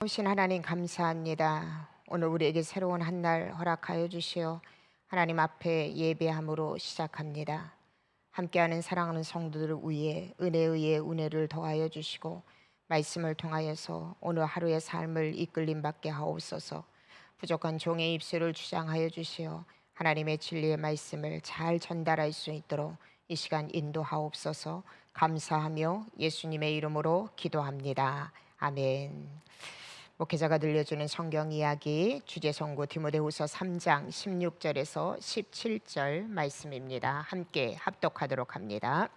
오신 하나님 감사합니다. 오늘 우리에게 새로운 한 날 허락하여 주시어 하나님 앞에 예배함으로 시작합니다. 함께하는 사랑하는 성도들 위해 은혜의 은혜를 더하여 주시고 말씀을 통하여서 오늘 하루의 삶을 이끌림 받게 하옵소서. 부족한 종의 입술을 주장하여 주시어 하나님의 진리의 말씀을 잘 전달할 수 있도록 이 시간 인도하옵소서. 감사하며 예수님의 이름으로 기도합니다. 아멘. 목회자가 들려주는 성경 이야기 주제 선고 디모데후서 3장 16절에서 17절 말씀입니다. 함께 합독하도록 합니다.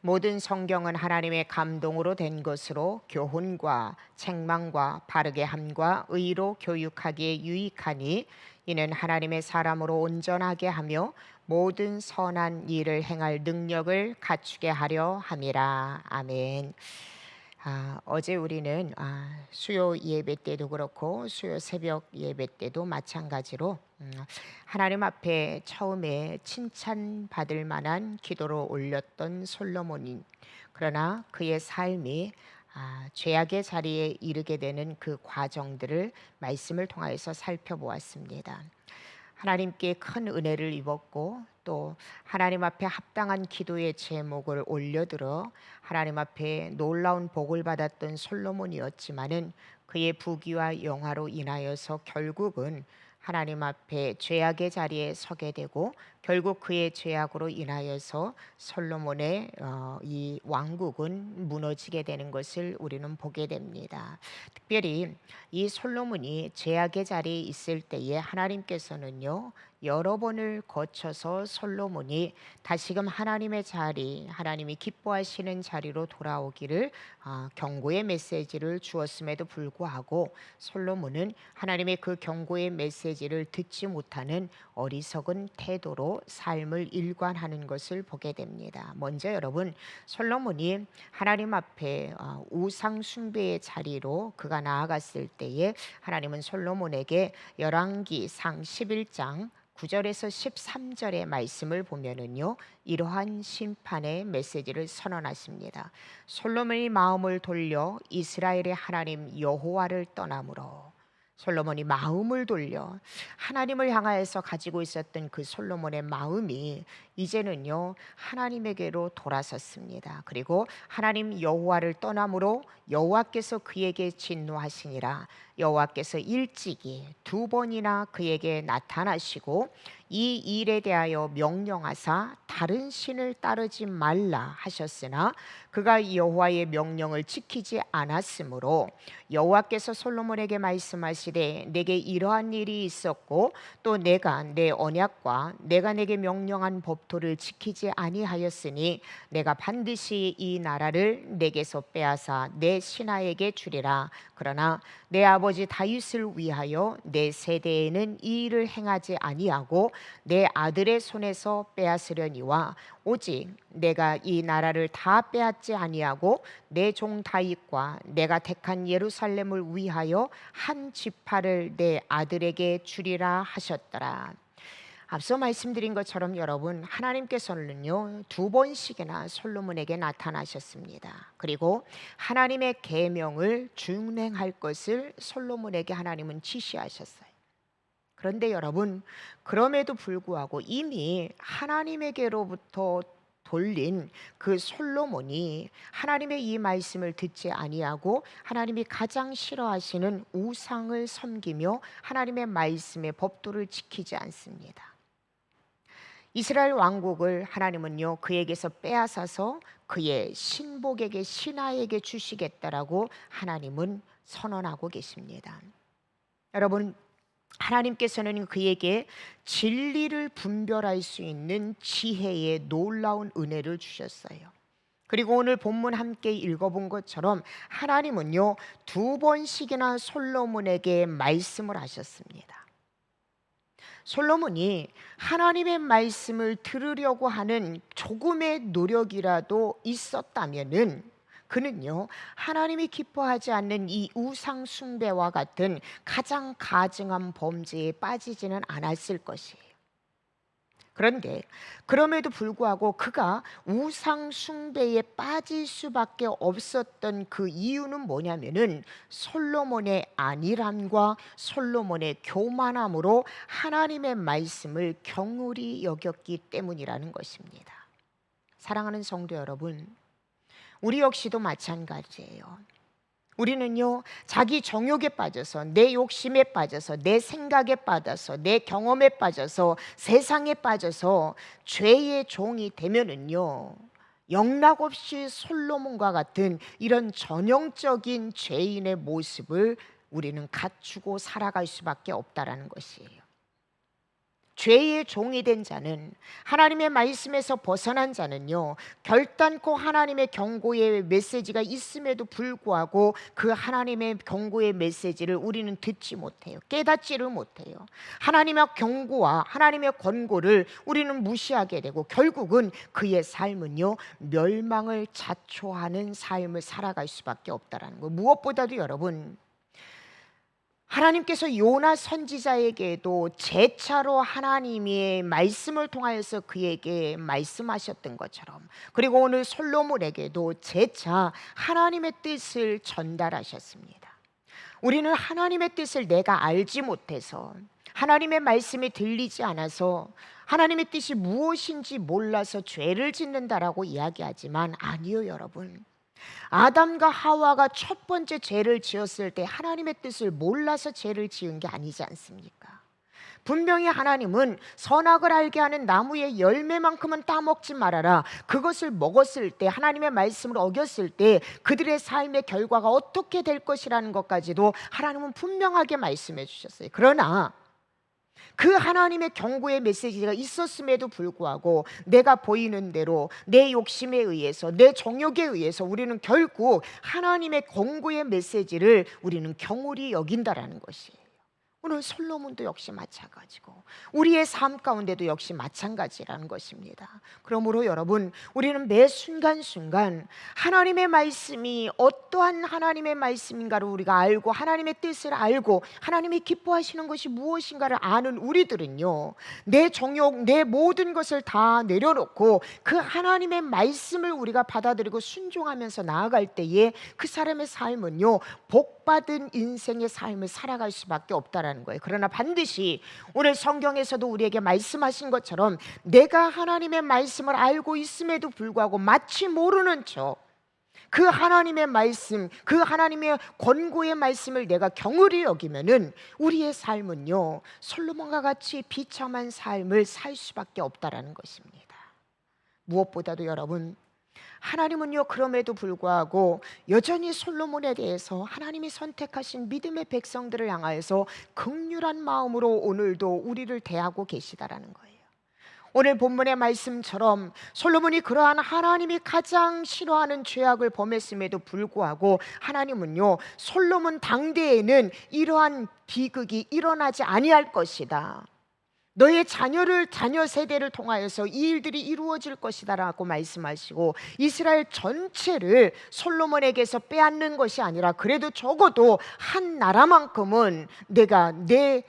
모든 성경은 하나님의 감동으로 된 것으로 교훈과 책망과 바르게 함과 의로 교육하기에 유익하니 이는 하나님의 사람으로 온전하게 하며 모든 선한 일을 행할 능력을 갖추게 하려 함이라. 아멘. 어제 우리는 수요 예배 때도 그렇고 수요 새벽 예배 때도 마찬가지로 하나님 앞에 처음에 칭찬받을 만한 기도로 올렸던 솔로몬인, 그러나 그의 삶이 죄악의 자리에 이르게 되는 그 과정들을 말씀을 통해서 살펴보았습니다. 하나님께 큰 은혜를 입었고 또 하나님 앞에 합당한 기도의 제목을 올려들어 하나님 앞에 놀라운 복을 받았던 솔로몬이었지만은 그의 부귀와 영화로 인하여서 결국은 하나님 앞에 죄악의 자리에 서게 되고 결국 그의 죄악으로 인하여서 솔로몬의 이 왕국은 무너지게 되는 것을 우리는 보게 됩니다. 특별히 이 솔로몬이 죄악의 자리에 있을 때에 하나님께서는요 여러 번을 거쳐서 솔로몬이 다시금 하나님의 자리, 하나님이 기뻐하시는 자리로 돌아오기를 경고의 메시지를 주었음에도 불구하고 솔로몬은 하나님의 그 경고의 메시지를 듣지 못하는 어리석은 태도로 삶을 일관하는 것을 보게 됩니다. 먼저 여러분, 솔로몬이 하나님 앞에 우상 숭배의 자리로 그가 나아갔을 때에 하나님은 솔로몬에게 열왕기상 11장 9절에서 13절의 말씀을 보면은요 이러한 심판의 메시지를 선언하십니다. 솔로몬이 마음을 돌려 이스라엘의 하나님 여호와를 떠나므로, 솔로몬이 마음을 돌려 하나님을 향하여서 가지고 있었던 그 솔로몬의 마음이 이제는요 하나님에게로 돌아섰습니다. 그리고 하나님 여호와를 떠남으로 여호와께서 그에게 진노하시니라. 여호와께서 일찍이 두 번이나 그에게 나타나시고 이 일에 대하여 명령하사 다른 신을 따르지 말라 하셨으나 그가 여호와의 명령을 지키지 않았으므로 여호와께서 솔로몬에게 말씀하시되 내게 이러한 일이 있었고 또 내가 내 언약과 내가 내게 명령한 법도를 지키지 아니하였으니 내가 반드시 이 나라를 내게서 빼앗아 내 신하에게 주리라. 그러나 내 아버지 다윗을 위하여 내 세대에는 이 일을 행하지 아니하고 내 아들의 손에서 빼앗으려니와 오직 내가 이 나라를 다 빼앗지 아니하고 내 종 다윗과 내가 택한 예루살렘을 위하여 한 지파를 내 아들에게 주리라 하셨더라. 앞서 말씀드린 것처럼 여러분, 하나님께서는요 두 번씩이나 솔로몬에게 나타나셨습니다. 그리고 하나님의 계명을 준행할 것을 솔로몬에게 하나님은 지시하셨어요. 그런데 여러분, 그럼에도 불구하고 이미 하나님에게로부터 돌린 그 솔로몬이 하나님의 이 말씀을 듣지 아니하고 하나님이 가장 싫어하시는 우상을 섬기며 하나님의 말씀의 법도를 지키지 않습니다. 이스라엘 왕국을 하나님은요 그에게서 빼앗아서 그의 신복에게, 신하에게 주시겠다라고 하나님은 선언하고 계십니다. 여러분, 하나님께서는 그에게 진리를 분별할 수 있는 지혜의 놀라운 은혜를 주셨어요. 그리고 오늘 본문 함께 읽어본 것처럼 하나님은요 두 번씩이나 솔로몬에게 말씀을 하셨습니다. 솔로몬이 하나님의 말씀을 들으려고 하는 조금의 노력이라도 있었다면은 그는요 하나님이 기뻐하지 않는 이 우상 숭배와 같은 가장 가증한 범죄에 빠지지는 않았을 것이에요. 그런데 그럼에도 불구하고 그가 우상 숭배에 빠질 수밖에 없었던 그 이유는 뭐냐면은 솔로몬의 안일함과 솔로몬의 교만함으로 하나님의 말씀을 경홀히 여겼기 때문이라는 것입니다. 사랑하는 성도 여러분, 우리 역시도 마찬가지예요. 우리는요, 자기 정욕에 빠져서, 내 욕심에 빠져서, 내 생각에 빠져서, 내 경험에 빠져서, 세상에 빠져서 죄의 종이 되면은요, 영락없이 솔로몬과 같은 이런 전형적인 죄인의 모습을 우리는 갖추고 살아갈 수밖에 없다라는 것이에요. 죄의 종이 된 자는, 하나님의 말씀에서 벗어난 자는요, 결단코 하나님의 경고의 메시지가 있음에도 불구하고 그 하나님의 경고의 메시지를 우리는 듣지 못해요. 깨닫지를 못해요. 하나님의 경고와 하나님의 권고를 우리는 무시하게 되고 결국은 그의 삶은요, 멸망을 자초하는 삶을 살아갈 수밖에 없다라는 거예요. 무엇보다도 여러분, 하나님께서 요나 선지자에게도 재차로 하나님의 말씀을 통하여서 그에게 말씀하셨던 것처럼, 그리고 오늘 솔로몬에게도 재차 하나님의 뜻을 전달하셨습니다. 우리는 하나님의 뜻을 내가 알지 못해서, 하나님의 말씀이 들리지 않아서, 하나님의 뜻이 무엇인지 몰라서 죄를 짓는다라고 이야기하지만 아니요, 여러분. 아담과 하와가 첫 번째 죄를 지었을 때 하나님의 뜻을 몰라서 죄를 지은 게 아니지 않습니까? 분명히 하나님은 선악을 알게 하는 나무의 열매만큼은 따먹지 말아라, 그것을 먹었을 때, 하나님의 말씀을 어겼을 때 그들의 삶의 결과가 어떻게 될 것이라는 것까지도 하나님은 분명하게 말씀해 주셨어요. 그러나 그 하나님의 경고의 메시지가 있었음에도 불구하고 내가 보이는 대로 내 욕심에 의해서, 내 정욕에 의해서 우리는 결국 하나님의 경고의 메시지를 우리는 경홀히 여긴다라는 것이에요. 오늘 솔로몬도 역시 마찬가지고 우리의 삶 가운데도 역시 마찬가지라는 것입니다. 그러므로 여러분, 우리는 매 순간순간 하나님의 말씀이 어떠한 하나님의 말씀인가를 우리가 알고, 하나님의 뜻을 알고 하나님이 기뻐하시는 것이 무엇인가를 아는 우리들은요, 내 정욕, 내 모든 것을 다 내려놓고 그 하나님의 말씀을 우리가 받아들이고 순종하면서 나아갈 때에 그 사람의 삶은요, 복받은 인생의 삶을 살아갈 수밖에 없다라는 거예요. 그러나 반드시 오늘 성경에서도 우리에게 말씀하신 것처럼 내가 하나님의 말씀을 알고 있음에도 불구하고 마치 모르는 척 그 하나님의 말씀, 그 하나님의 권고의 말씀을 내가 경홀히 여기면은 우리의 삶은요, 솔로몬과 같이 비참한 삶을 살 수밖에 없다라는 것입니다. 무엇보다도 여러분, 하나님은요, 그럼에도 불구하고 여전히 솔로몬에 대해서 하나님이 선택하신 믿음의 백성들을 향하여서 긍휼한 마음으로 오늘도 우리를 대하고 계시다라는 거예요. 오늘 본문의 말씀처럼 솔로몬이 그러한 하나님이 가장 싫어하는 죄악을 범했음에도 불구하고 하나님은요, 솔로몬 당대에는 이러한 비극이 일어나지 아니할 것이다, 너의 자녀 세대를 통하여서 이 일들이 이루어질 것이다 라고 말씀하시고, 이스라엘 전체를 솔로몬에게서 빼앗는 것이 아니라 그래도 적어도 한 나라만큼은 내가 내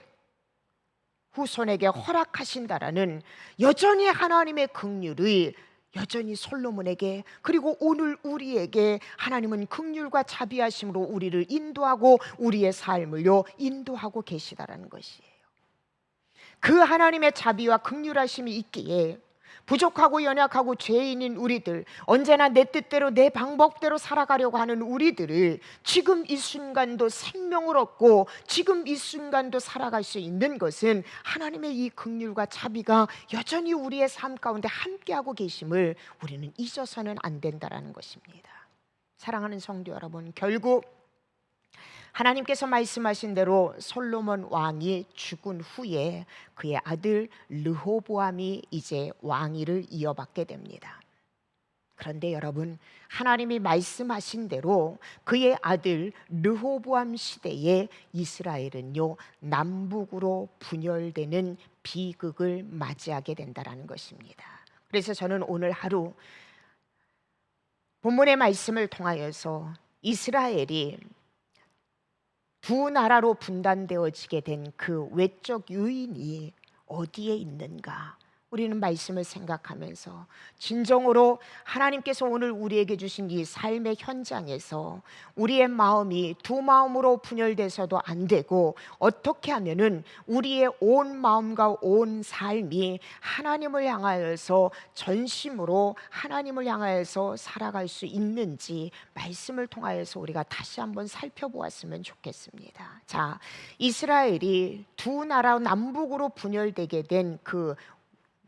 후손에게 허락하신다라는 여전히 하나님의 긍휼이 여전히 솔로몬에게, 그리고 오늘 우리에게 하나님은 긍휼과 자비하심으로 우리를 인도하고 우리의 삶을요 인도하고 계시다라는 것이에요. 그 하나님의 자비와 긍휼하심이 있기에 부족하고 연약하고 죄인인 우리들, 언제나 내 뜻대로 내 방법대로 살아가려고 하는 우리들을 지금 이 순간도 생명을 얻고 지금 이 순간도 살아갈 수 있는 것은 하나님의 이 긍휼과 자비가 여전히 우리의 삶 가운데 함께하고 계심을 우리는 잊어서는 안 된다라는 것입니다. 사랑하는 성도 여러분, 결국 하나님께서 말씀하신 대로 솔로몬 왕이 죽은 후에 그의 아들 르호보암이 이제 왕위를 이어받게 됩니다. 그런데 여러분, 하나님이 말씀하신 대로 그의 아들 르호보암 시대에 이스라엘은요, 남북으로 분열되는 비극을 맞이하게 된다는 것입니다. 그래서 저는 오늘 하루 본문의 말씀을 통하여서 이스라엘이 두 나라로 분단되어지게 된 그 외적 요인이 어디에 있는가, 우리는 말씀을 생각하면서 진정으로 하나님께서 오늘 우리에게 주신 이 삶의 현장에서 우리의 마음이 두 마음으로 분열돼서도 안 되고, 어떻게 하면은 우리의 온 마음과 온 삶이 하나님을 향하여서 전심으로 하나님을 향하여서 살아갈 수 있는지 말씀을 통하여서 우리가 다시 한번 살펴보았으면 좋겠습니다. 자, 이스라엘이 두 나라 남북으로 분열되게 된 그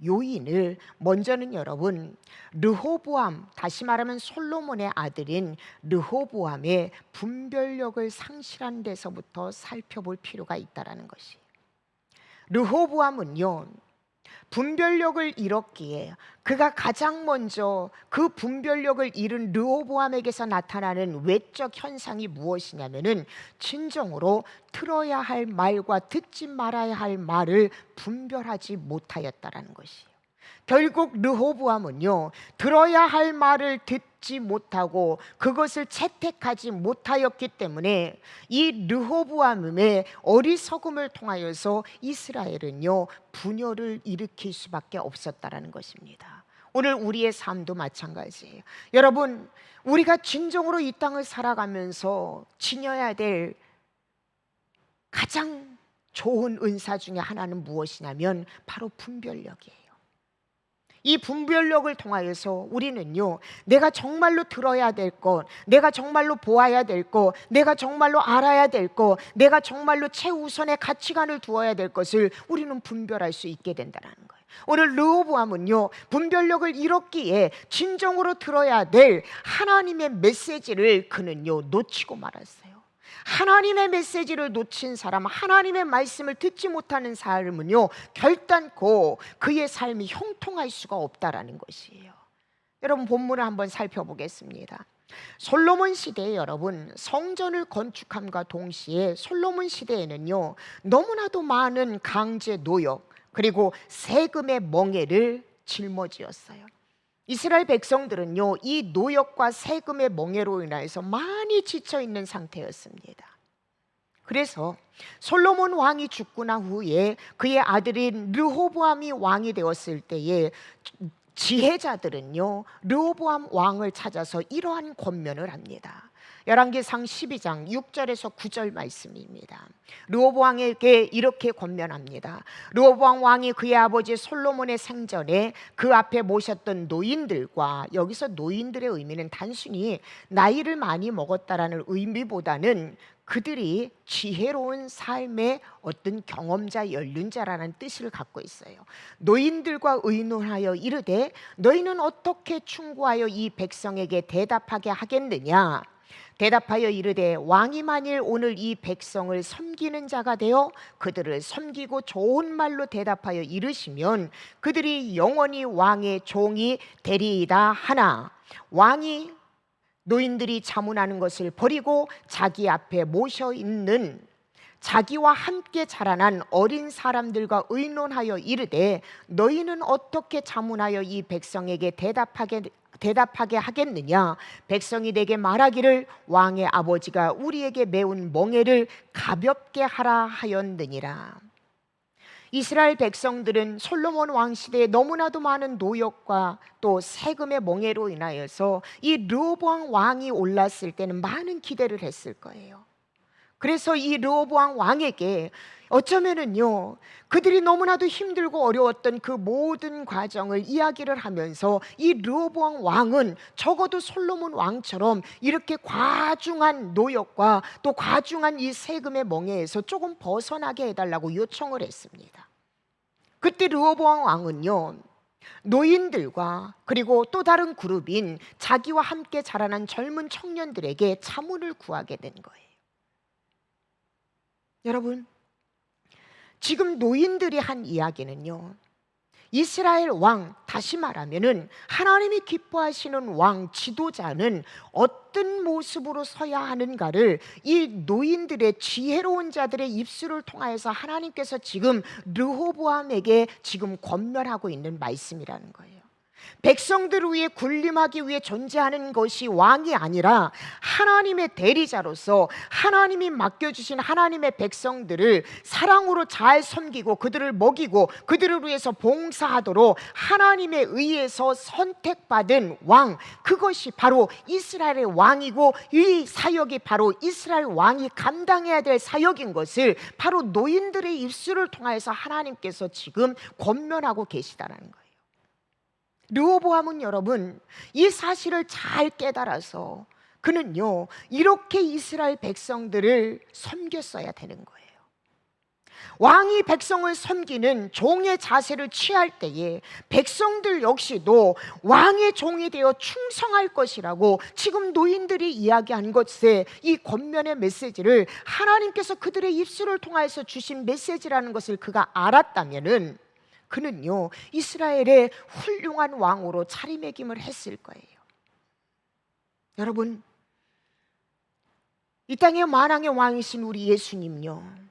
요인을 먼저는 여러분, 르호보암, 다시 말하면 솔로몬의 아들인 르호보암의 분별력을 상실한 데서부터 살펴볼 필요가 있다라는 것이. 르호보암은요, 분별력을 잃었기에 그가 가장 먼저 그 분별력을 잃은 르호보암에게서 나타나는 외적 현상이 무엇이냐면은 진정으로 들어야 할 말과 듣지 말아야 할 말을 분별하지 못하였다라는 것이에요. 결국 르호보암은요, 들어야 할 말을 듣지 못하고 그것을 채택하지 못하였기 때문에 이 르호보암의 어리석음을 통하여서 이스라엘은요, 분열을 일으킬 수밖에 없었다라는 것입니다. 오늘 우리의 삶도 마찬가지예요. 여러분, 우리가 진정으로 이 땅을 살아가면서 지녀야 될 가장 좋은 은사 중에 하나는 무엇이냐면 바로 분별력이에요. 이 분별력을 통하여서 우리는요, 내가 정말로 들어야 될 것, 내가 정말로 보아야 될 것, 내가 정말로 알아야 될 것, 내가 정말로 최우선의 가치관을 두어야 될 것을 우리는 분별할 수 있게 된다는 거예요. 오늘 르호보암은요, 분별력을 잃었기에 진정으로 들어야 될 하나님의 메시지를 그는요, 놓치고 말았어요. 하나님의 메시지를 놓친 사람, 하나님의 말씀을 듣지 못하는 삶은요, 결단코 그의 삶이 형통할 수가 없다라는 것이에요. 여러분, 본문을 한번 살펴보겠습니다. 솔로몬 시대에 여러분, 성전을 건축함과 동시에 솔로몬 시대에는요, 너무나도 많은 강제 노역 그리고 세금의 멍에를 짊어지었어요. 이스라엘 백성들은요, 이 노역과 세금의 멍에로 인해서 많이 지쳐 있는 상태였습니다. 그래서 솔로몬 왕이 죽고 난 후에 그의 아들인 르호보암이 왕이 되었을 때에 지혜자들은요, 르호보암 왕을 찾아서 이러한 권면을 합니다. 열왕기상 12장 6절에서 9절 말씀입니다. 르호보암에게 이렇게 권면합니다. 르호보암 왕이 그의 아버지 솔로몬의 생전에 그 앞에 모셨던 노인들과, 여기서 노인들의 의미는 단순히 나이를 많이 먹었다라는 의미보다는 그들이 지혜로운 삶의 어떤 경험자, 연륜자라는 뜻을 갖고 있어요. 노인들과 의논하여 이르되 너희는 어떻게 충고하여 이 백성에게 대답하게 하겠느냐? 대답하여 이르되 왕이 만일 오늘 이 백성을 섬기는 자가 되어 그들을 섬기고 좋은 말로 대답하여 이르시면 그들이 영원히 왕의 종이 되리이다 하나, 왕이 노인들이 자문하는 것을 버리고 자기 앞에 모셔 있는 자기와 함께 자라난 어린 사람들과 의논하여 이르되 너희는 어떻게 자문하여 이 백성에게 대답하게 하겠느냐? 백성이 내게 말하기를 왕의 아버지가 우리에게 메운 멍에를 가볍게 하라 하였느니라. 이스라엘 백성들은 솔로몬 왕 시대에 너무나도 많은 노역과 또 세금의 멍에로 인하여서 이 르호보암 왕이 올랐을 때는 많은 기대를 했을 거예요. 그래서 이 르호보암 왕에게 어쩌면은요, 그들이 너무나도 힘들고 어려웠던 그 모든 과정을 이야기를 하면서 이 르호보암 왕은 적어도 솔로몬 왕처럼 이렇게 과중한 노역과 또 과중한 이 세금의 멍에에서 조금 벗어나게 해달라고 요청을 했습니다. 그때 르호보암 왕은요, 노인들과 그리고 또 다른 그룹인 자기와 함께 자라난 젊은 청년들에게 자문을 구하게 된 거예요. 여러분, 지금 노인들이 한 이야기는요, 이스라엘 왕, 다시 말하면은 하나님이 기뻐하시는 왕, 지도자는 어떤 모습으로 서야 하는가를 이 노인들의 지혜로운 자들의 입술을 통하여서 하나님께서 지금 르호보암에게 지금 권면하고 있는 말씀이라는 거예요. 백성들을 위해 군림하기 위해 존재하는 것이 왕이 아니라 하나님의 대리자로서 하나님이 맡겨주신 하나님의 백성들을 사랑으로 잘 섬기고 그들을 먹이고 그들을 위해서 봉사하도록 하나님에 의해서 선택받은 왕, 그것이 바로 이스라엘의 왕이고, 이 사역이 바로 이스라엘 왕이 감당해야 될 사역인 것을 바로 노인들의 입술을 통하여서 하나님께서 지금 권면하고 계시다는 거예요. 르호보암은 여러분, 이 사실을 잘 깨달아서 그는요 이렇게 이스라엘 백성들을 섬겼어야 되는 거예요. 왕이 백성을 섬기는 종의 자세를 취할 때에 백성들 역시도 왕의 종이 되어 충성할 것이라고 지금 노인들이 이야기한 것에 이 권면의 메시지를 하나님께서 그들의 입술을 통해서 주신 메시지라는 것을 그가 알았다면은 그는요 이스라엘의 훌륭한 왕으로 자리매김을 했을 거예요. 여러분, 이 땅의 만왕의 왕이신 우리 예수님요,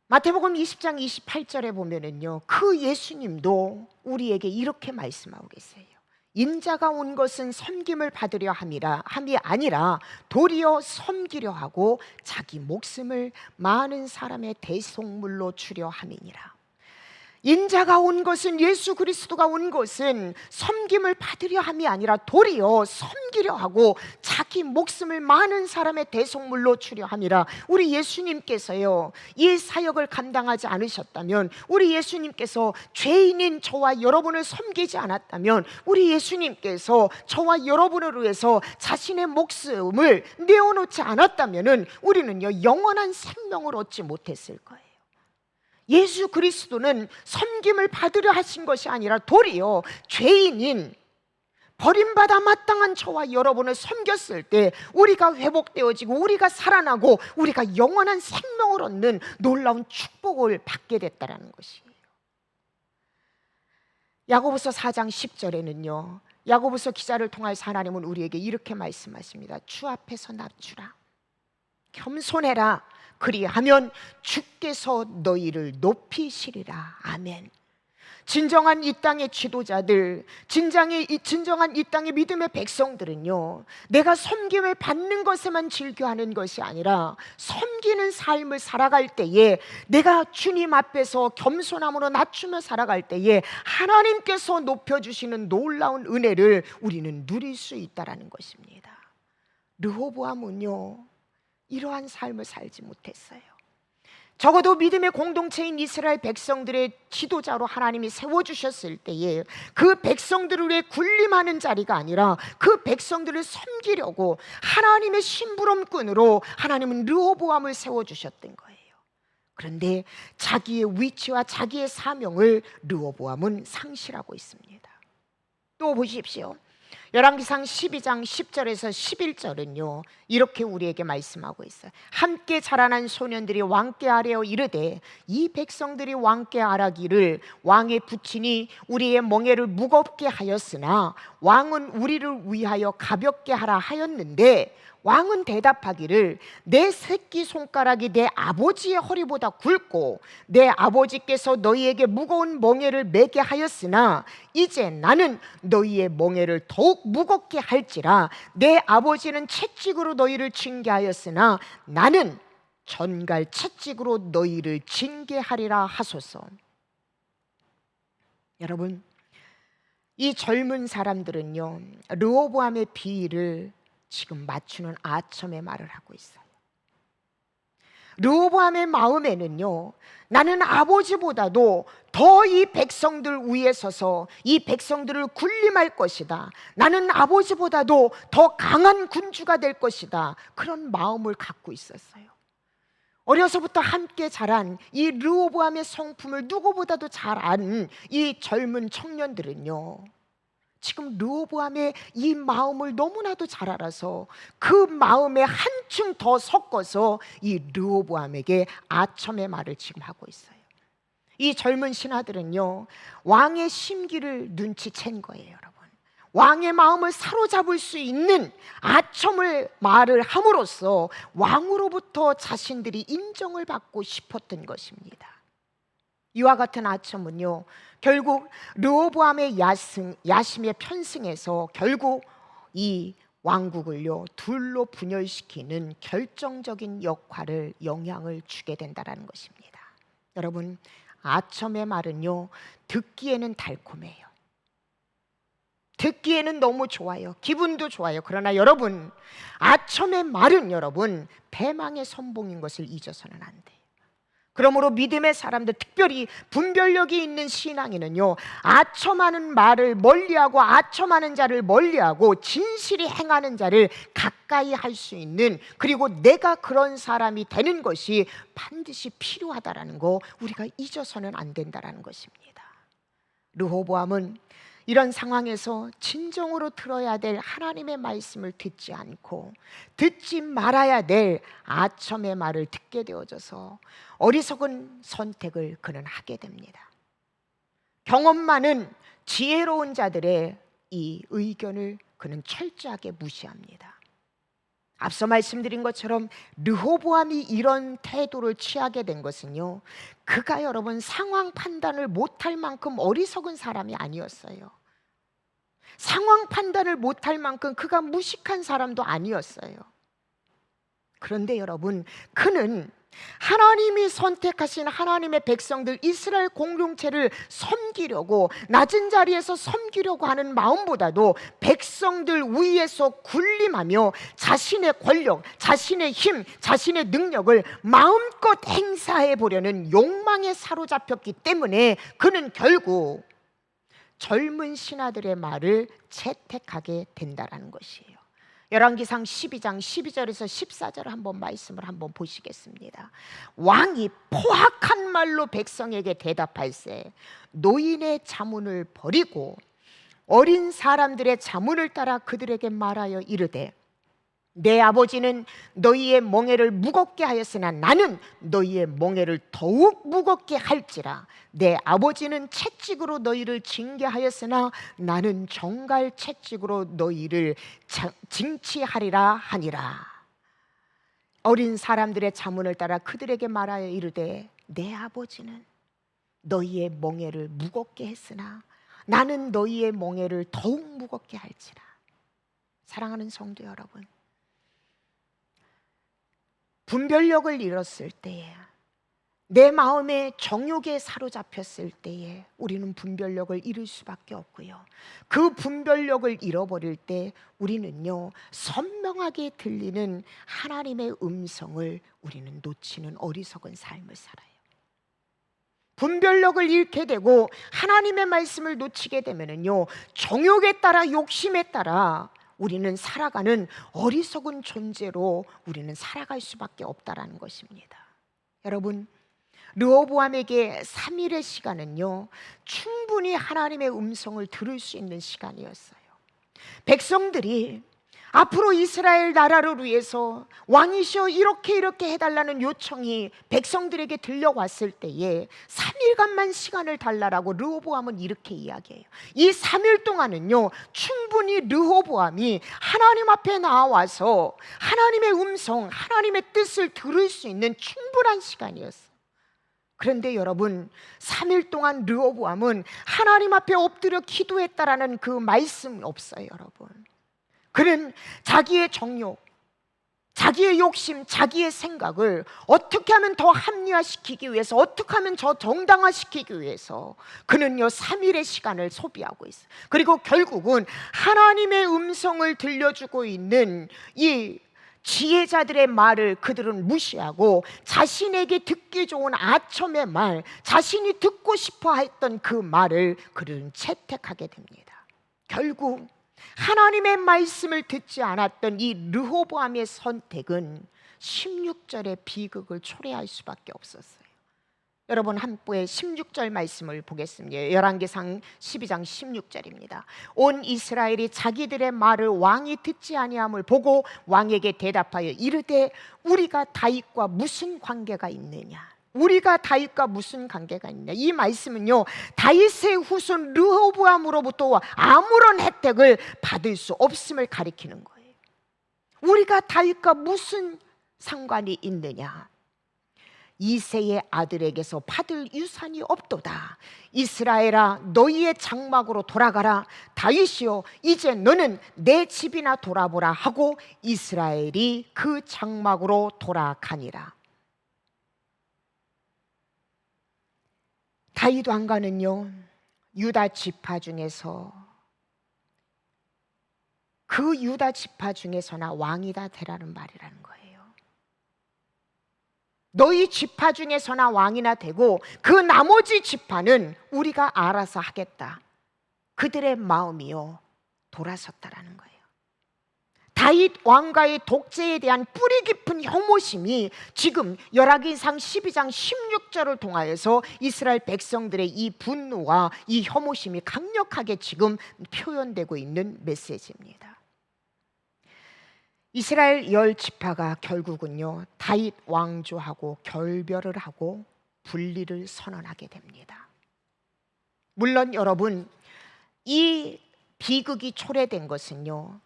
마태복음 20장 28절에 보면은요 그 예수님도 우리에게 이렇게 말씀하고 계세요. 인자가 온 것은 섬김을 받으려 함이 아니라 도리어 섬기려 하고 자기 목숨을 많은 사람의 대속물로 주려 함이니라. 인자가 온 것은, 예수 그리스도가 온 것은 섬김을 받으려 함이 아니라 도리어 섬기려 하고 자기 목숨을 많은 사람의 대속물로 주려 함이라. 우리 예수님께서요 이 사역을 감당하지 않으셨다면, 우리 예수님께서 죄인인 저와 여러분을 섬기지 않았다면, 우리 예수님께서 저와 여러분을 위해서 자신의 목숨을 내어놓지 않았다면 우리는요 영원한 생명을 얻지 못했을 거예요. 예수 그리스도는 섬김을 받으려 하신 것이 아니라 도리어 죄인인 버림받아 마땅한 저와 여러분을 섬겼을 때 우리가 회복되어지고 우리가 살아나고 우리가 영원한 생명을 얻는 놀라운 축복을 받게 됐다는 것이에요. 야고보서 4장 10절에는요 야고보서 기자를 통해서 하나님은 우리에게 이렇게 말씀하십니다. 주 앞에서 낮추라, 겸손해라, 그리하면 주께서 너희를 높이시리라. 아멘. 진정한 이 땅의 지도자들, 진정한 이 땅의 믿음의 백성들은요 내가 섬김을 받는 것에만 즐겨하는 것이 아니라 섬기는 삶을 살아갈 때에, 내가 주님 앞에서 겸손함으로 낮추며 살아갈 때에 하나님께서 높여주시는 놀라운 은혜를 우리는 누릴 수 있다는 것입니다. 르호보암은요 이러한 삶을 살지 못했어요. 적어도 믿음의 공동체인 이스라엘 백성들의 지도자로 하나님이 세워주셨을 때에 그 백성들을 위해 군림하는 자리가 아니라 그 백성들을 섬기려고 하나님의 심부름꾼으로 하나님은 르호보암을 세워주셨던 거예요. 그런데 자기의 위치와 자기의 사명을 르호보암은 상실하고 있습니다. 또 보십시오. 열왕기상 12장 10절에서 11절은요 이렇게 우리에게 말씀하고 있어요. 함께 자라난 소년들이 왕께 아뢰어 이르되 이 백성들이 왕께 아뢰기를 왕의 부친이 우리의 멍에를 무겁게 하였으나 왕은 우리를 위하여 가볍게 하라 하였는데, 왕은 대답하기를 내 새끼 손가락이 내 아버지의 허리보다 굵고 내 아버지께서 너희에게 무거운 멍에를 매게 하였으나 이제 나는 너희의 멍에를 더욱 무겁게 할지라. 내 아버지는 채찍으로 너희를 징계하였으나 나는 전갈 채찍으로 너희를 징계하리라 하소서. 여러분, 이 젊은 사람들은요 르호보암의 비위를 지금 맞추는 아첨의 말을 하고 있어요. 르호보암의 마음에는요 나는 아버지보다도 더 이 백성들 위에 서서 이 백성들을 군림할 것이다, 나는 아버지보다도 더 강한 군주가 될 것이다, 그런 마음을 갖고 있었어요. 어려서부터 함께 자란 이 르호보암의 성품을 누구보다도 잘 아는 이 젊은 청년들은요 지금 르호보암의 이 마음을 너무나도 잘 알아서 그 마음에 한층 더 섞어서 이 르호보암에게 아첨의 말을 지금 하고 있어요. 이 젊은 신하들은요 왕의 심기를 눈치챈 거예요. 여러분, 왕의 마음을 사로잡을 수 있는 아첨을 말을 함으로써 왕으로부터 자신들이 인정을 받고 싶었던 것입니다. 이와 같은 아첨은요, 결국 르호보암의 야심에 편승해서 결국 이 왕국을요 둘로 분열시키는 결정적인 역할을, 영향을 주게 된다는 것입니다. 여러분, 아첨의 말은요 듣기에는 달콤해요. 듣기에는 너무 좋아요. 기분도 좋아요. 그러나 여러분, 아첨의 말은 여러분 패망의 선봉인 것을 잊어서는 안 돼요. 그러므로 믿음의 사람들, 특별히 분별력이 있는 신앙인은요, 아첨하는 말을 멀리하고 아첨하는 자를 멀리하고 진실이 행하는 자를 가까이 할 수 있는, 그리고 내가 그런 사람이 되는 것이 반드시 필요하다라는 거 우리가 잊어서는 안 된다라는 것입니다. 르호보암은 이런 상황에서 진정으로 들어야 될 하나님의 말씀을 듣지 않고 듣지 말아야 될 아첨의 말을 듣게 되어져서 어리석은 선택을 그는 하게 됩니다. 경험 많은 지혜로운 자들의 이 의견을 그는 철저하게 무시합니다. 앞서 말씀드린 것처럼 르호보암이 이런 태도를 취하게 된 것은요, 그가 여러분 상황 판단을 못할 만큼 어리석은 사람이 아니었어요. 상황 판단을 못할 만큼 그가 무식한 사람도 아니었어요. 그런데 여러분, 그는 하나님이 선택하신 하나님의 백성들 이스라엘 공동체를 섬기려고, 낮은 자리에서 섬기려고 하는 마음보다도 백성들 위에서 군림하며 자신의 권력, 자신의 힘, 자신의 능력을 마음껏 행사해 보려는 욕망에 사로잡혔기 때문에 그는 결국 젊은 신하들의 말을 채택하게 된다라는 것이에요. 열왕기상 12장 12절에서 14절 한번 말씀을 한번 보시겠습니다. 왕이 포악한 말로 백성에게 대답할세 노인의 자문을 버리고 어린 사람들의 자문을 따라 그들에게 말하여 이르되 내 아버지는 너희의 멍에를 무겁게 하였으나 나는 너희의 멍에를 더욱 무겁게 할지라. 내 아버지는 채찍으로 너희를 징계하였으나 나는 정갈 채찍으로 너희를 징치하리라 하니라. 어린 사람들의 자문을 따라 그들에게 말하여 이르되 내 아버지는 너희의 멍에를 무겁게 했으나 나는 너희의 멍에를 더욱 무겁게 할지라. 사랑하는 성도 여러분, 분별력을 잃었을 때에, 내 마음에 정욕에 사로잡혔을 때에 우리는 분별력을 잃을 수밖에 없고요, 그 분별력을 잃어버릴 때 우리는요 선명하게 들리는 하나님의 음성을 우리는 놓치는 어리석은 삶을 살아요. 분별력을 잃게 되고 하나님의 말씀을 놓치게 되면은요 정욕에 따라, 욕심에 따라 우리는 살아가는 어리석은 존재로 우리는 살아갈 수밖에 없다라는 것입니다. 여러분, 르호보암에게 3일의 시간은요 충분히 하나님의 음성을 들을 수 있는 시간이었어요. 백성들이 앞으로 이스라엘 나라를 위해서 왕이시여 이렇게 해달라는 요청이 백성들에게 들려왔을 때에 3일간만 시간을 달라라고 르호보암은 이렇게 이야기해요. 이 3일 동안은요 충분히 르호보암이 하나님 앞에 나와서 하나님의 음성, 하나님의 뜻을 들을 수 있는 충분한 시간이었어요. 그런데 여러분, 3일 동안 르호보암은 하나님 앞에 엎드려 기도했다라는 그 말씀이 없어요. 여러분, 그는 자기의 정욕, 자기의 욕심, 자기의 생각을 어떻게 하면 더 합리화시키기 위해서, 어떻게 하면 더 정당화시키기 위해서 그는요 3일의 시간을 소비하고 있어요. 그리고 결국은 하나님의 음성을 들려주고 있는 이 지혜자들의 말을 그들은 무시하고 자신에게 듣기 좋은 아첨의 말, 자신이 듣고 싶어 했던 그 말을 그들은 채택하게 됩니다. 결국 하나님의 말씀을 듣지 않았던 이 르호보암의 선택은 16절의 비극을 초래할 수밖에 없었어요. 여러분, 한부에 16절 말씀을 보겠습니다. 열왕기상 12장 16절입니다. 온 이스라엘이 자기들의 말을 왕이 듣지 아니함을 보고 왕에게 대답하여 이르되 우리가 다윗과 무슨 관계가 있느냐. 우리가 다윗과 무슨 관계가 있냐. 이 말씀은요 다윗의 후손 르호보암으로부터 아무런 혜택을 받을 수 없음을 가리키는 거예요. 우리가 다윗과 무슨 상관이 있느냐. 이새의 아들에게서 받을 유산이 없도다. 이스라엘아, 너희의 장막으로 돌아가라. 다윗이여, 이제 너는 내 집이나 돌아보라 하고 이스라엘이 그 장막으로 돌아가니라. 다윗 왕가는요, 유다 지파 중에서, 그 유다 지파 중에서나 왕이다 되라는 말이라는 거예요. 너희 지파 중에서나 왕이나 되고 그 나머지 지파는 우리가 알아서 하겠다. 그들의 마음이요, 돌아섰다라는 거예요. 다윗 왕가의 독재에 대한 뿌리 깊은 혐오심이 지금 열왕기상 12장 16절을 통하여서 이스라엘 백성들의 이 분노와 이 혐오심이 강력하게 지금 표현되고 있는 메시지입니다. 이스라엘 10지파가 결국은요, 다윗 왕조하고 결별을 하고 분리를 선언하게 됩니다. 물론 여러분, 이 비극이 초래된 것은요,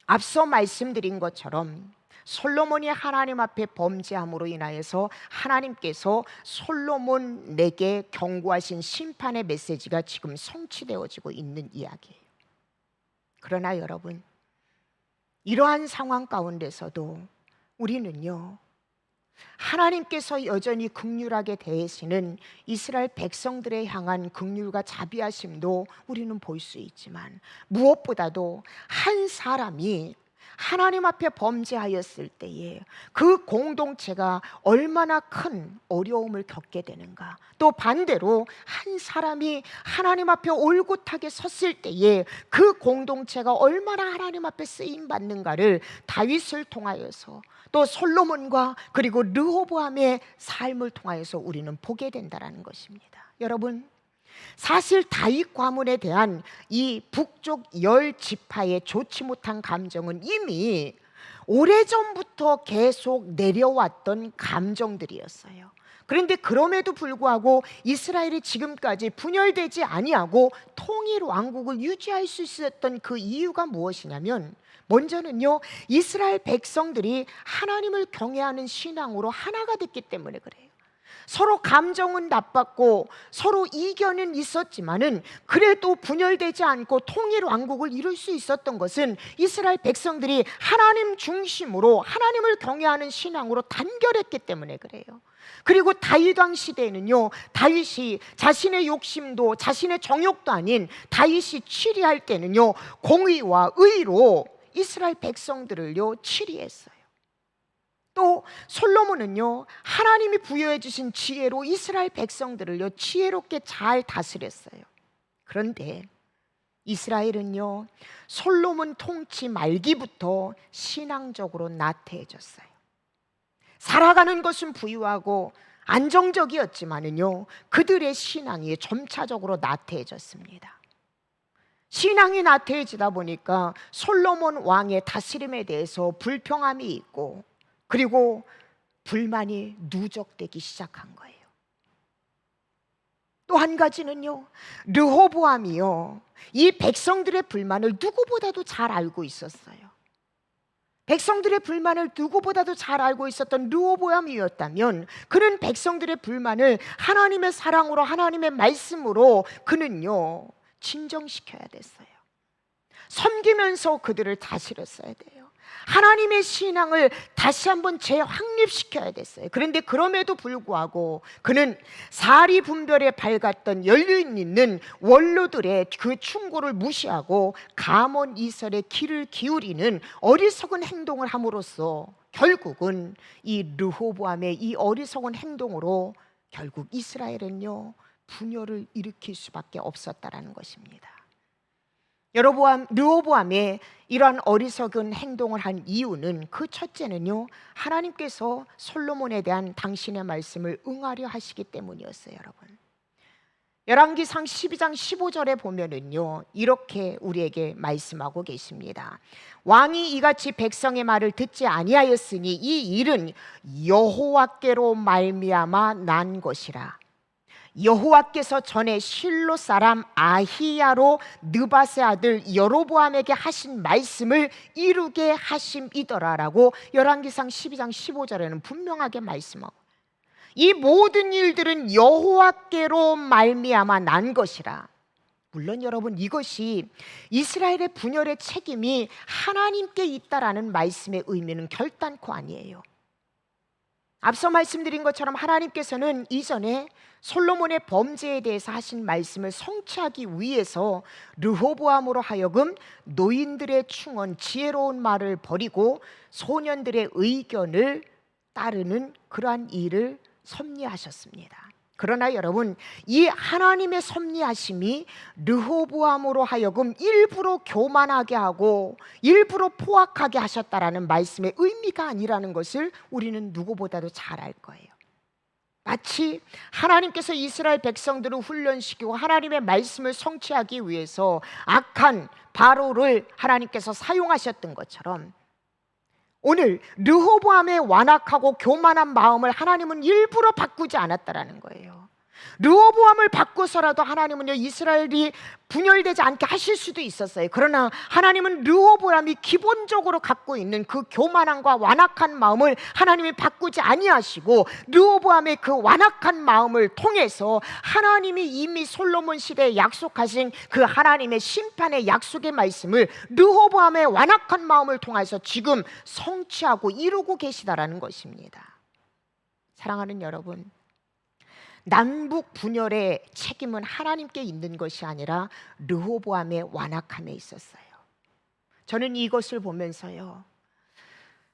앞서 말씀드린 것처럼 솔로몬이 하나님 앞에 범죄함으로 인하여서 하나님께서 솔로몬에게 경고하신 심판의 메시지가 지금 성취되어지고 있는 이야기예요. 그러나 여러분, 이러한 상황 가운데서도 우리는요, 하나님께서 여전히 긍휼하게 대하시는 이스라엘 백성들에 향한 긍휼과 자비하심도 우리는 볼 수 있지만, 무엇보다도 한 사람이 하나님 앞에 범죄하였을 때에 그 공동체가 얼마나 큰 어려움을 겪게 되는가, 또 반대로 한 사람이 하나님 앞에 올곧하게 섰을 때에 그 공동체가 얼마나 하나님 앞에 쓰임 받는가를 다윗을 통하여서, 또 솔로몬과 그리고 르호보암의 삶을 통하여서 우리는 보게 된다는 것입니다. 여러분, 사실 다윗 가문에 대한 이 북쪽 10지파의 좋지 못한 감정은 이미 오래전부터 계속 내려왔던 감정들이었어요. 그런데 그럼에도 불구하고 이스라엘이 지금까지 분열되지 아니하고 통일 왕국을 유지할 수 있었던 그 이유가 무엇이냐면, 먼저는요, 이스라엘 백성들이 하나님을 경외하는 신앙으로 하나가 됐기 때문에 그래요. 서로 감정은 나빴고 서로 이견은 있었지만은 그래도 분열되지 않고 통일 왕국을 이룰 수 있었던 것은 이스라엘 백성들이 하나님 중심으로 하나님을 경외하는 신앙으로 단결했기 때문에 그래요. 그리고 다윗 왕 시대에는요, 다윗이 자신의 욕심도 자신의 정욕도 아닌 다윗이 치리할 때는요, 공의와 의로 이스라엘 백성들을요 치리했어요. 또 솔로몬은요, 하나님이 부여해 주신 지혜로 이스라엘 백성들을요 지혜롭게 잘 다스렸어요. 그런데 이스라엘은요, 솔로몬 통치 말기부터 신앙적으로 나태해졌어요. 살아가는 것은 부유하고 안정적이었지만은요, 그들의 신앙이 점차적으로 나태해졌습니다. 신앙이 나태해지다 보니까 솔로몬 왕의 다스림에 대해서 불평함이 있고, 그리고 불만이 누적되기 시작한 거예요. 또 한 가지는요, 르호보암이요, 이 백성들의 불만을 누구보다도 잘 알고 있었어요. 백성들의 불만을 누구보다도 잘 알고 있었던 르호보암이었다면 그는 백성들의 불만을 하나님의 사랑으로, 하나님의 말씀으로 그는요 진정시켜야 됐어요. 섬기면서 그들을 다스렸어야 돼요. 하나님의 신앙을 다시 한번 재확립시켜야 됐어요. 그런데 그럼에도 불구하고 그는 사리 분별에 밝았던 연륜 있는 원로들의 그 충고를 무시하고 가몬 이설의 귀를 기울이는 어리석은 행동을 함으로써 결국은 이 르호보암의 이 어리석은 행동으로 결국 이스라엘은요 분열을 일으킬 수밖에 없었다라는 것입니다. 르호보암의 이러한 어리석은 행동을 한 이유는, 그 첫째는요, 하나님께서 솔로몬에 대한 당신의 말씀을 응하려 하시기 때문이었어요. 여러분, 열왕기상 12장 15절에 보면은요 이렇게 우리에게 말씀하고 계십니다. 왕이 이같이 백성의 말을 듣지 아니하였으니 이 일은 여호와께로 말미암아 난 것이라. 여호와께서 전에 실로 사람 아히야로 느밧의 아들 여로보암에게 하신 말씀을 이루게 하심이더라라고 열왕기상 12장 15절에는 분명하게 말씀하고, 이 모든 일들은 여호와께로 말미암아 난 것이라. 물론 여러분, 이것이 이스라엘의 분열의 책임이 하나님께 있다라는 말씀의 의미는 결단코 아니에요. 앞서 말씀드린 것처럼 하나님께서는 이전에 솔로몬의 범죄에 대해서 하신 말씀을 성취하기 위해서 르호보암으로 하여금 노인들의 충언, 지혜로운 말을 버리고 소년들의 의견을 따르는 그러한 일을 섭리하셨습니다. 그러나 여러분, 이 하나님의 섭리하심이 르호보암으로 하여금 일부러 교만하게 하고 일부러 포악하게 하셨다라는 말씀의 의미가 아니라는 것을 우리는 누구보다도 잘 알 거예요. 마치 하나님께서 이스라엘 백성들을 훈련시키고 하나님의 말씀을 성취하기 위해서 악한 바로를 하나님께서 사용하셨던 것처럼, 오늘 르호보암의 완악하고 교만한 마음을 하나님은 일부러 바꾸지 않았다라는 거예요. 르호보암을 바꾸서라도 하나님은요, 이스라엘이 분열되지 않게 하실 수도 있었어요. 그러나 하나님은 르호보암이 기본적으로 갖고 있는 그 교만함과 완악한 마음을 하나님이 바꾸지 아니하시고, 르호보암의 그 완악한 마음을 통해서 하나님이 이미 솔로몬 시대에 약속하신 그 하나님의 심판의 약속의 말씀을 르호보암의 완악한 마음을 통해서 지금 성취하고 이루고 계시다라는 것입니다. 사랑하는 여러분, 남북 분열의 책임은 하나님께 있는 것이 아니라 르호보암의 완악함에 있었어요. 저는 이것을 보면서요,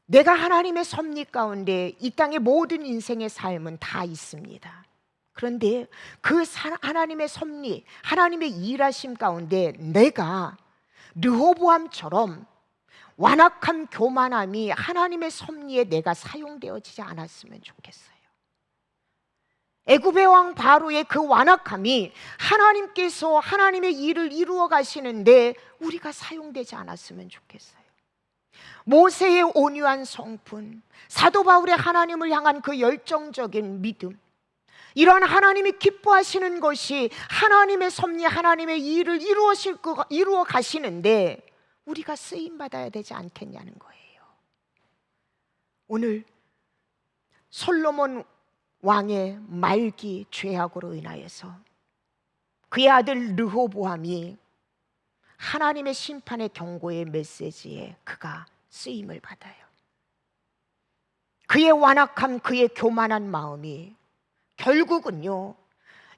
내가 하나님의 섭리 가운데 이 땅의 모든 인생의 삶은 다 있습니다. 그런데 그 하나님의 섭리, 하나님의 일하심 가운데 내가 르호보암처럼 완악한 교만함이 하나님의 섭리에 내가 사용되어지지 않았으면 좋겠어요. 애굽의 왕 바로의 그 완악함이 하나님께서 하나님의 일을 이루어 가시는데 우리가 사용되지 않았으면 좋겠어요. 모세의 온유한 성품, 사도 바울의 하나님을 향한 그 열정적인 믿음, 이러한 하나님이 기뻐하시는 것이 하나님의 섭리, 하나님의 일을 이루어 가시는데 우리가 쓰임 받아야 되지 않겠냐는 거예요. 오늘 솔로몬 왕의 말기 죄악으로 인하여서 그의 아들 르호보암이 하나님의 심판의 경고의 메시지에 그가 쓰임을 받아요. 그의 완악함, 그의 교만한 마음이 결국은요,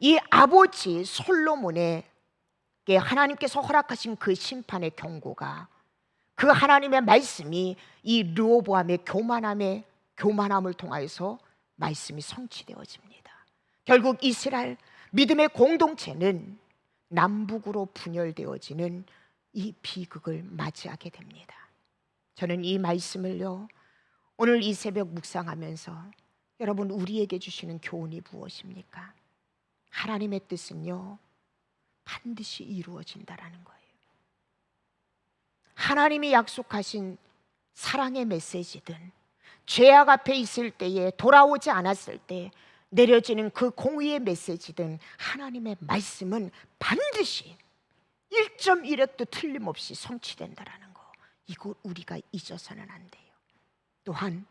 이 아버지 솔로몬에게 하나님께서 허락하신 그 심판의 경고가, 그 하나님의 말씀이 이 르호보암의 교만함을 통하여서 말씀이 성취되어집니다. 결국 이스라엘 믿음의 공동체는 남북으로 분열되어지는 이 비극을 맞이하게 됩니다. 저는 이 말씀을요, 오늘 이 새벽 묵상하면서 여러분, 우리에게 주시는 교훈이 무엇입니까? 하나님의 뜻은요, 반드시 이루어진다라는 거예요. 하나님이 약속하신 사랑의 메시지든 죄악 앞에 있을 때에, 돌아오지 않았을 때 내려지는 그 공의의 메시지든 하나님의 말씀은 반드시 1.1획도 틀림없이 성취된다라는 거, 이거 우리가 잊어서는 안 돼요. 또한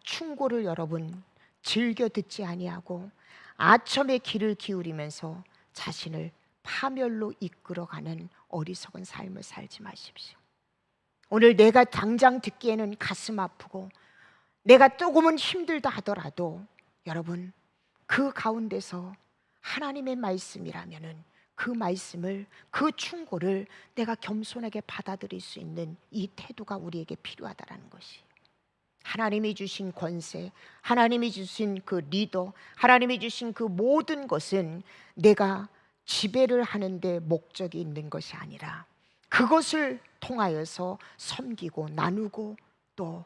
충고를 여러분 즐겨 듣지 아니하고 아첨의 귀를 기울이면서 자신을 파멸로 이끌어가는 어리석은 삶을 살지 마십시오. 오늘 내가 당장 듣기에는 가슴 아프고 내가 조금은 힘들다 하더라도 여러분, 그 가운데서 하나님의 말씀이라면은 그 말씀을, 그 충고를 내가 겸손하게 받아들일 수 있는 이 태도가 우리에게 필요하다는 것이, 하나님이 주신 권세, 하나님이 주신 그 리더, 하나님이 주신 그 모든 것은 내가 지배를 하는데 목적이 있는 것이 아니라 그것을 통하여서 섬기고 나누고 또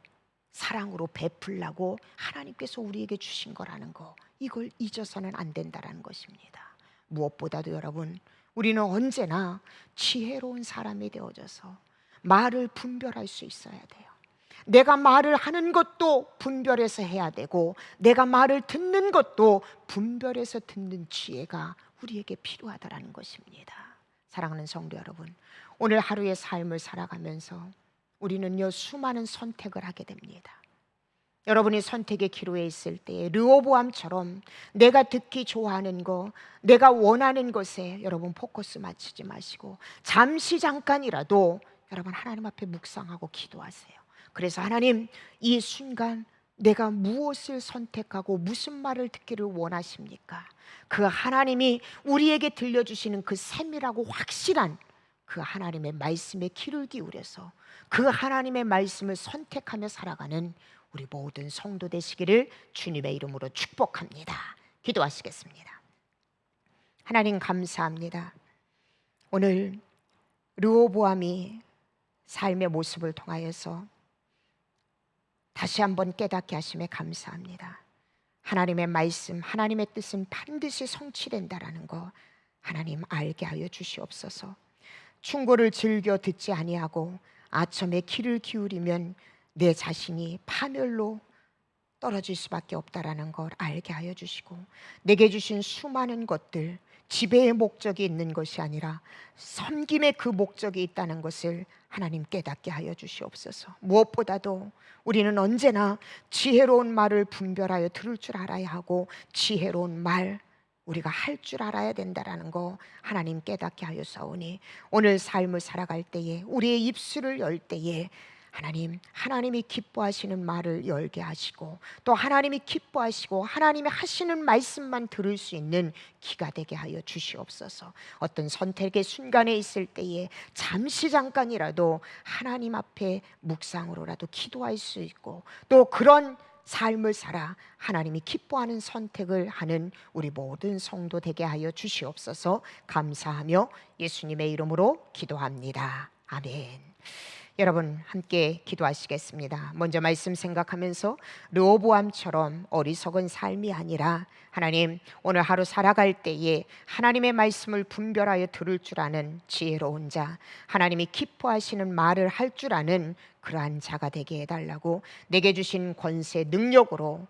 사랑으로 베풀라고 하나님께서 우리에게 주신 거라는 거, 이걸 잊어서는 안 된다는 것입니다. 무엇보다도 여러분, 우리는 언제나 지혜로운 사람이 되어져서 말을 분별할 수 있어야 돼요. 내가 말을 하는 것도 분별해서 해야 되고 내가 말을 듣는 것도 분별해서 듣는 지혜가 우리에게 필요하다는 것입니다. 사랑하는 성도 여러분, 오늘 하루의 삶을 살아가면서 우리는요, 수많은 선택을 하게 됩니다. 여러분이 선택의 기로에 있을 때 르호보암처럼 내가 듣기 좋아하는 거, 내가 원하는 것에 여러분 포커스 맞추지 마시고 잠시 잠깐이라도 여러분 하나님 앞에 묵상하고 기도하세요. 그래서 하나님, 이 순간 내가 무엇을 선택하고 무슨 말을 듣기를 원하십니까? 그 하나님이 우리에게 들려주시는 그 세밀하고 확실한 그 하나님의 말씀에 귀를 기울여서 그 하나님의 말씀을 선택하며 살아가는 우리 모든 성도 되시기를 주님의 이름으로 축복합니다. 기도하시겠습니다. 하나님 감사합니다. 오늘 르호보암이 삶의 모습을 통하여서 다시 한번 깨닫게 하심에 감사합니다. 하나님의 말씀, 하나님의 뜻은 반드시 성취된다라는 거 하나님 알게 하여 주시옵소서. 충고를 즐겨 듣지 아니하고 아첨에 귀를 기울이면 내 자신이 파멸로 떨어질 수밖에 없다라는 걸 알게 하여 주시고, 내게 주신 수많은 것들, 지배의 목적이 있는 것이 아니라 섬김의 그 목적이 있다는 것을 하나님 깨닫게 하여 주시옵소서. 무엇보다도 우리는 언제나 지혜로운 말을 분별하여 들을 줄 알아야 하고 지혜로운 말 우리가 할 줄 알아야 된다라는 거 하나님 깨닫게 하여 사오니, 오늘 삶을 살아갈 때에 우리의 입술을 열 때에 하나님, 하나님이 기뻐하시는 말을 열게 하시고 또 하나님이 기뻐하시고 하나님이 하시는 말씀만 들을 수 있는 귀가 되게 하여 주시옵소서. 어떤 선택의 순간에 있을 때에 잠시 잠깐이라도 하나님 앞에 묵상으로라도 기도할 수 있고 또 그런 삶을 살아 하나님이 기뻐하는 선택을 하는 우리 모든 성도 되게 하여 주시옵소서. 감사하며 예수님의 이름으로 기도합니다. 아멘. 여러분 함께 기도하시겠습니다. 먼저 말씀 생각하면서 르호보암처럼 어리석은 삶이 아니라 하나님, 오늘 하루 살아갈 때에 하나님의 말씀을 분별하여 들을 줄 아는 지혜로운 자, 하나님이 기뻐하시는 말을 할 줄 아는 그러한 자가 되게 해달라고, 내게 주신 권세 능력으로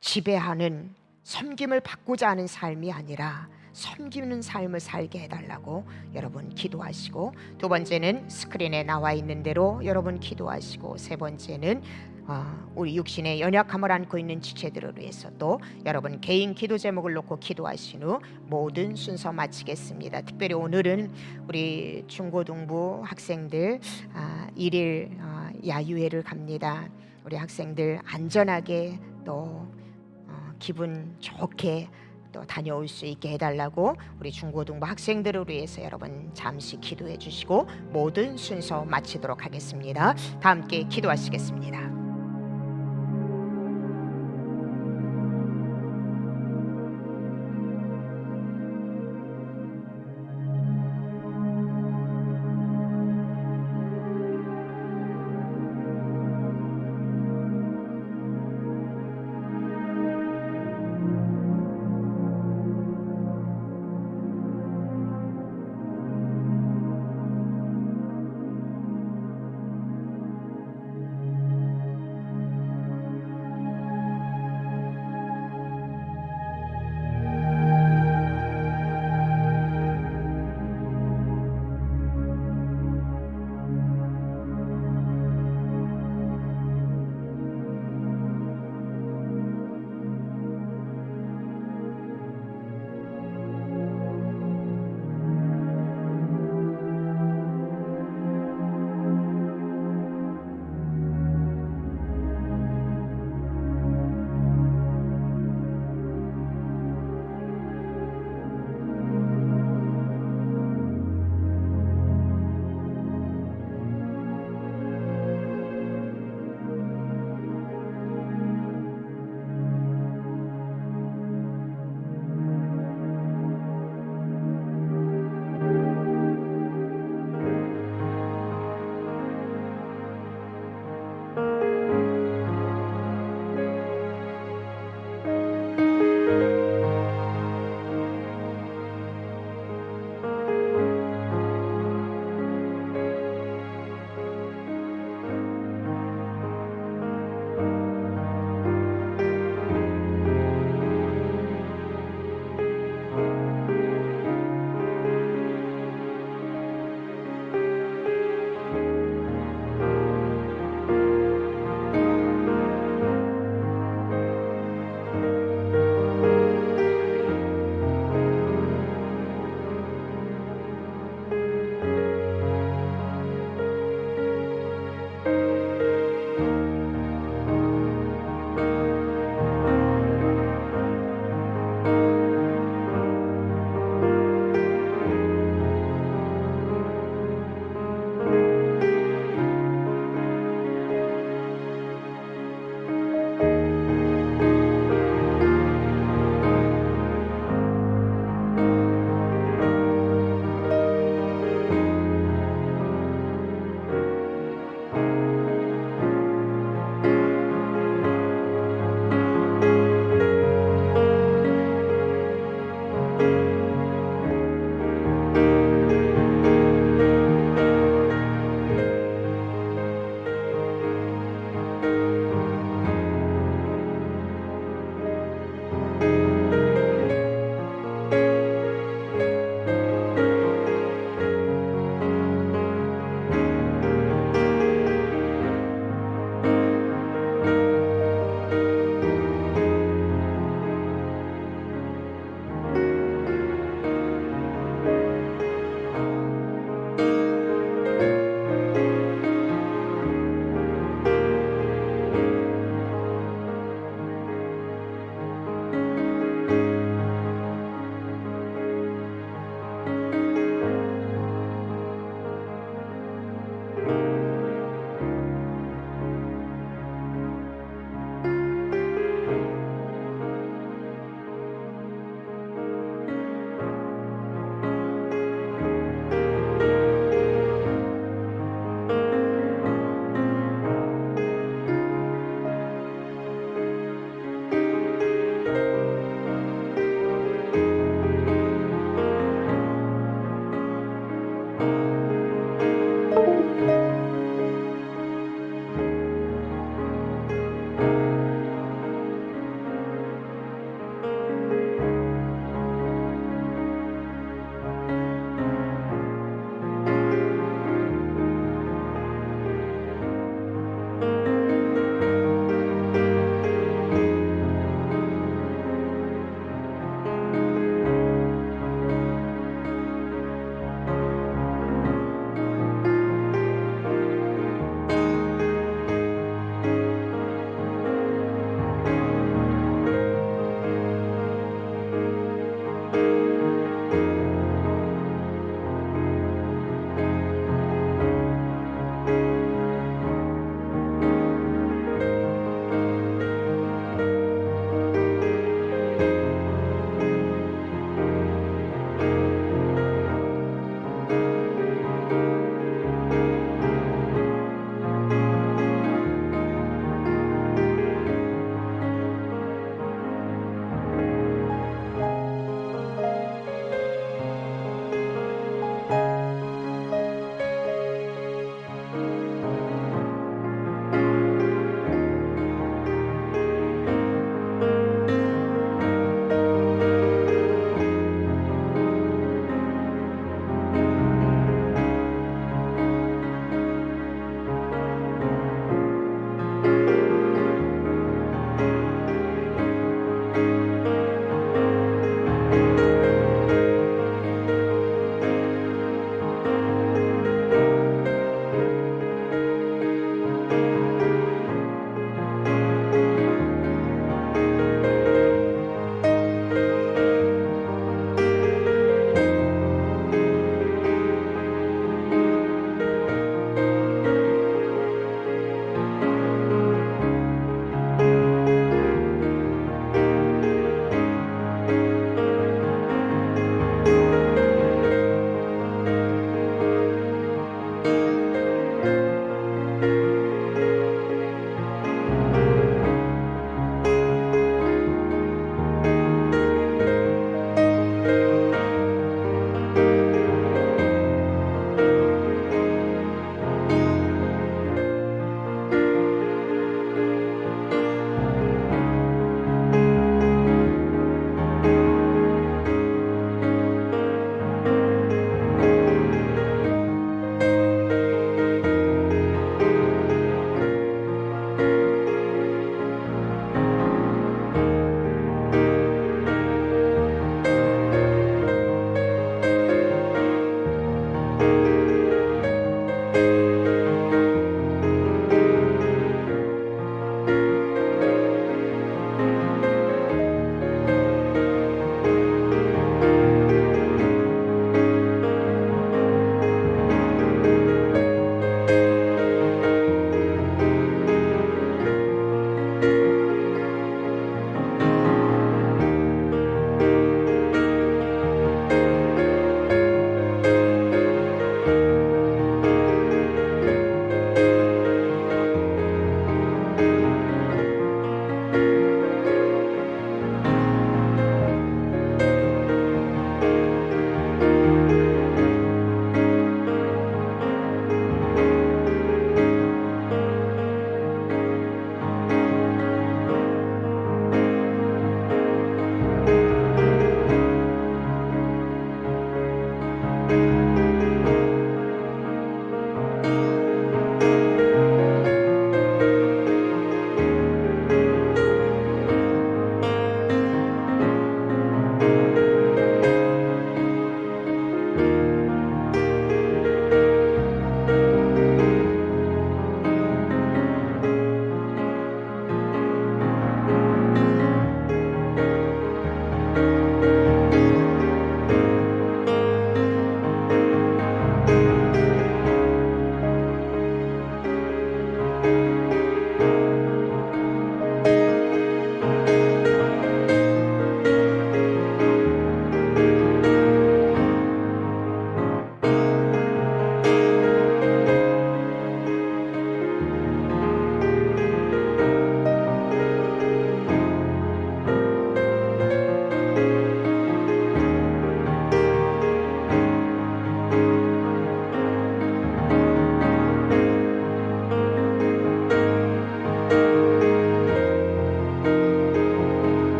지배하는 섬김을 받고자 하는 삶이 아니라 섬기는 삶을 살게 해달라고 여러분 기도하시고, 두 번째는 스크린에 나와 있는 대로 여러분 기도하시고, 세 번째는 우리 육신의 연약함을 안고 있는 지체들을 위해서 또 여러분 개인 기도 제목을 놓고 기도하신 후 모든 순서 마치겠습니다. 특별히 오늘은 우리 중고등부 학생들 일일 야유회를 갑니다. 우리 학생들 안전하게 또 기분 좋게 또 다녀올 수 있게 해달라고 우리 중고등부 학생들을 위해서 여러분 잠시 기도해 주시고 모든 순서 마치도록 하겠습니다. 다 함께 기도하시겠습니다.